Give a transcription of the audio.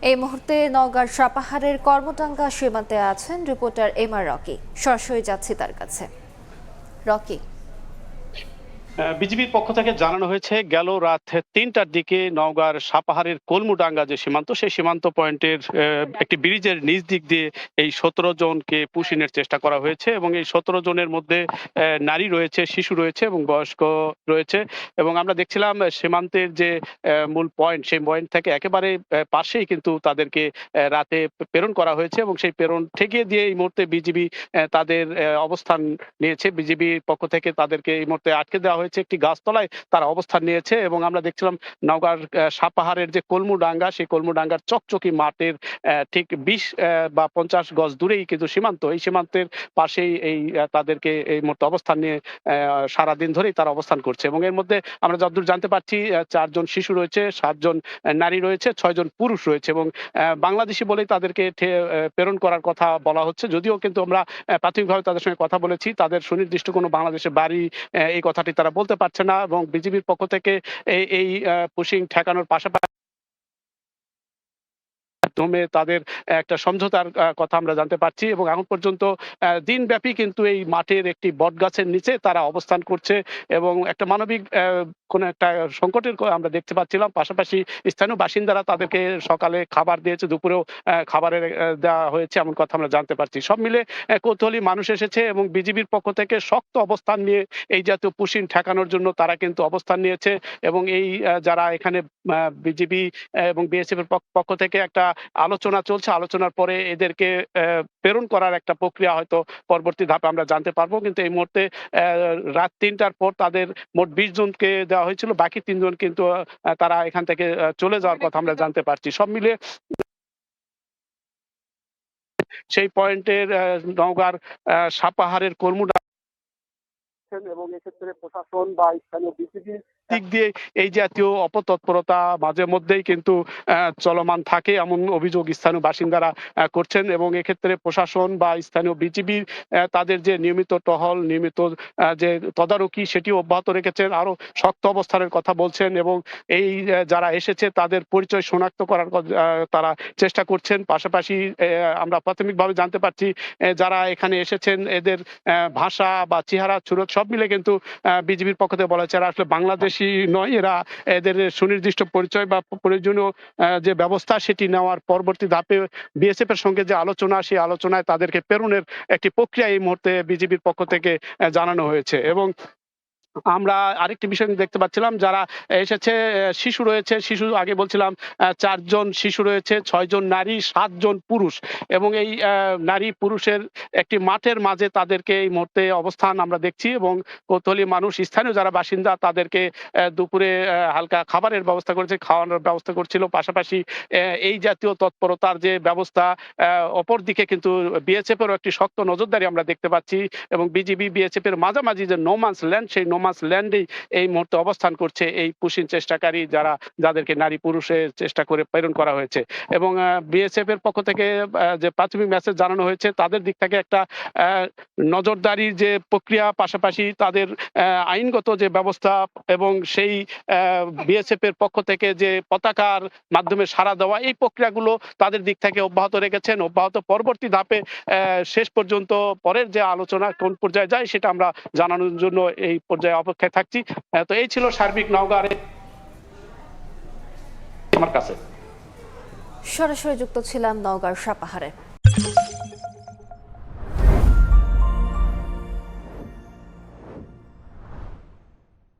এই মুহূর্তে নওগাঁর সাপাহারের কর্মটাঙ্গা সীমান্তে আছেন রিপোর্টার এমআর রকি। সরাসরি যাচ্ছি তার কাছে। রকি, বিজিবির পক্ষ থেকে জানানো হয়েছে গেল রাত ৩টার দিকে নওগাঁর সাপাহারের কলমুডাঙ্গা যে সীমান্ত, সেই সীমান্ত পয়েন্টের একটি ব্রিজের নিচ দিক দিয়ে এই ১৭ জনকে পুশিনের চেষ্টা করা হয়েছে এবং এই ১৭ জনের মধ্যে নারী রয়েছে, শিশু রয়েছে এবং বয়স্ক রয়েছে। এবং আমরা দেখছিলাম সীমান্তের যে মূল পয়েন্ট, সেই পয়েন্ট থেকে একেবারে পাশেই কিন্তু তাদেরকে রাতে প্রেরণ করা হয়েছে এবং সেই প্রেরণ ঠেকিয়ে দিয়ে এই মুহূর্তে বিজিবি তাদের অবস্থান নিয়েছে। বিজিবির পক্ষ থেকে তাদেরকে এই মুহূর্তে আটকে দেওয়া হয়েছে একটি গাছতলায়, তারা অবস্থান নিয়েছে। এবং আমরা দেখছিলাম নওগাঁর সাপাহারের যে কলমুডাঙ্গা, সেই কলমুডাঙ্গার চকচকি মাঠের ঠিক ২০ বা ৫০ গজ দূরেই কিন্তু সীমান্ত। এই সীমান্তের পাশেই এই তাদেরকে এই মুহূর্তে অবস্থান নিয়ে সারাদিন ধরেই তারা অবস্থান করছে। এবং এর মধ্যে আমরা যতদূর জানতে পারছি ৪ জন শিশু রয়েছে, ৭ জন নারী রয়েছে, ৬ জন পুরুষ রয়েছে এবং বাংলাদেশি বলেই তাদেরকে প্রেরণ করার কথা বলা হচ্ছে। যদিও কিন্তু আমরা প্রাথমিকভাবে তাদের সঙ্গে কথা বলেছি, তাদের সুনির্দিষ্ট কোনো বাংলাদেশের বাড়ি এই কথাটি তারা বলতে পারছে না। এবং বিজিবির পক্ষ থেকে এই পুশিং ঠেকানোর পাশাপাশি মাধ্যমে তাদের একটা সমঝোতার কথা আমরা জানতে পারছি। এবং এখন পর্যন্ত দিনব্যাপী কিন্তু এই মাঠের একটি বটগাছের নিচে তারা অবস্থান করছে এবং একটা মানবিক কোনো একটা সংকটের আমরা দেখতে পাচ্ছিলাম। পাশাপাশি স্থানীয় বাসিন্দারা তাদেরকে সকালে খাবার দিয়েছে, দুপুরেও খাবারের দেওয়া হয়েছে এমন কথা আমরা জানতে পারছি। সব মিলে কৌতূহলী মানুষ এসেছে এবং বিজিবির পক্ষ থেকে শক্ত অবস্থান নিয়ে এই জাতীয় পুশিন ঠেকানোর জন্য তারা কিন্তু অবস্থান নিয়েছে। এবং এই যারা এখানে বিজিবি এবং বিএসএফ এর পক্ষ থেকে একটা আলোচনা চলছে, আলোচনার পরে এদেরকে প্রেরণ করার একটা প্রক্রিয়া হয়তো পরবর্তী ধাপে আমরা জানতে পারবো। কিন্তু এই মুহূর্তে রাত ৩টার পর তাদের মোট ২০ জনকে দেওয়া হয়েছিল, বাকি ৩ জন কিন্তু তারা এখান থেকে চলে যাওয়ার কথা আমরা জানতে পারছি। সব মিলিয়ে সেই পয়েন্টের নওগাঁর সাপাহারের কর্মুডা এবং এক্ষেত্রে প্রশাসন বা স্থানীয় বিজিবির দিক দিয়ে এই জাতীয় অপতৎপরতা মাঝে মধ্যেই কিন্তু চলমান থাকে এমন অভিযোগ স্থানীয় বাসিন্দারা করছেন। এবং এক্ষেত্রে প্রশাসন বা স্থানীয় বিজিবির তাদের যে নিয়মিত টহল, নিয়মিত যে তদারকি, সেটিও অব্যাহত রেখেছেন, আরো শক্ত অবস্থানের কথা বলছেন। এবং এই যারা এসেছে তাদের পরিচয় শনাক্ত করার তারা চেষ্টা করছেন। পাশাপাশি আমরা প্রাথমিকভাবে জানতে পারছি যারা এখানে এসেছেন এদের ভাষা বা চেহারা সুরত সব মিলে কিন্তু বিজিবির পক্ষ থেকে বলা হয়েছে এরা আসলে বাংলাদেশি নয়, এরা এদের সুনির্দিষ্ট পরিচয় বা প্রয়োজনীয় যে ব্যবস্থা সেটি নেওয়ার পরবর্তী ধাপে বিএসএফ এর সঙ্গে যে আলোচনা, সেই আলোচনায় তাদেরকে প্রেরণের একটি প্রক্রিয়া এই মুহূর্তে বিজিবির পক্ষ থেকে জানানো হয়েছে। এবং আমরা আরেকটি বিষয় দেখতে পাচ্ছিলাম যারা এসেছে শিশু রয়েছে, শিশু আগে বলছিলাম ৪ জন শিশু রয়েছে, ৬ জন নারী, ৭ জন পুরুষ। এবং এই নারী পুরুষের একটি মাঠের মাঝে তাদেরকে এই মুহূর্তে অবস্থান আমরা দেখছি। এবং কৌতূহলী মানুষ, স্থানীয় যারা বাসিন্দা, তাদেরকে দুপুরে হালকা খাবারের ব্যবস্থা করেছে, খাওয়ানোর ব্যবস্থা করছিল। পাশাপাশি এই জাতীয় তৎপরতার যে ব্যবস্থা, অপরদিকে কিন্তু বিএসএফ এরও একটি শক্ত নজরদারি আমরা দেখতে পাচ্ছি। এবং বিজিবি বিএসএফ এর মাঝামাঝি যে নোম্যান্স ল্যান্ড, সেই নোম্যান্স ল্যান্ডেই এই মুহূর্তে অবস্থান করছে এই পুশিন চেষ্টাকারী যাদেরকে নারী পুরুষের চেষ্টা করে প্রেরণ করা হয়েছে। এবং বিএসএফ এর পক্ষ থেকে যে প্রাথমিক মেসেজ জানানো হয়েছে, তাদের দিক থেকে একটা নজরদারির যে প্রক্রিয়া, পাশাপাশি তাদের আইনগত যে ব্যবস্থা এবং সেই বিএসএফ এর পক্ষ থেকে যে পতাকার মাধ্যমে সাড়া দেওয়া, এই প্রক্রিয়াগুলো তাদের দিক থেকে অব্যাহত রেখেছেন। অব্যাহত পরবর্তী ধাপে শেষ পর্যন্ত পরের যে আলোচনা কোন পর্যায়ে যায় সেটা আমরা জানানোর জন্য এই পর্যায়ে অপেক্ষায় থাকছি। তো এই ছিল সার্বিক নওগাঁর আমার কাছে। সরাসরি যুক্ত ছিলাম নওগাঁর সাপাহারে।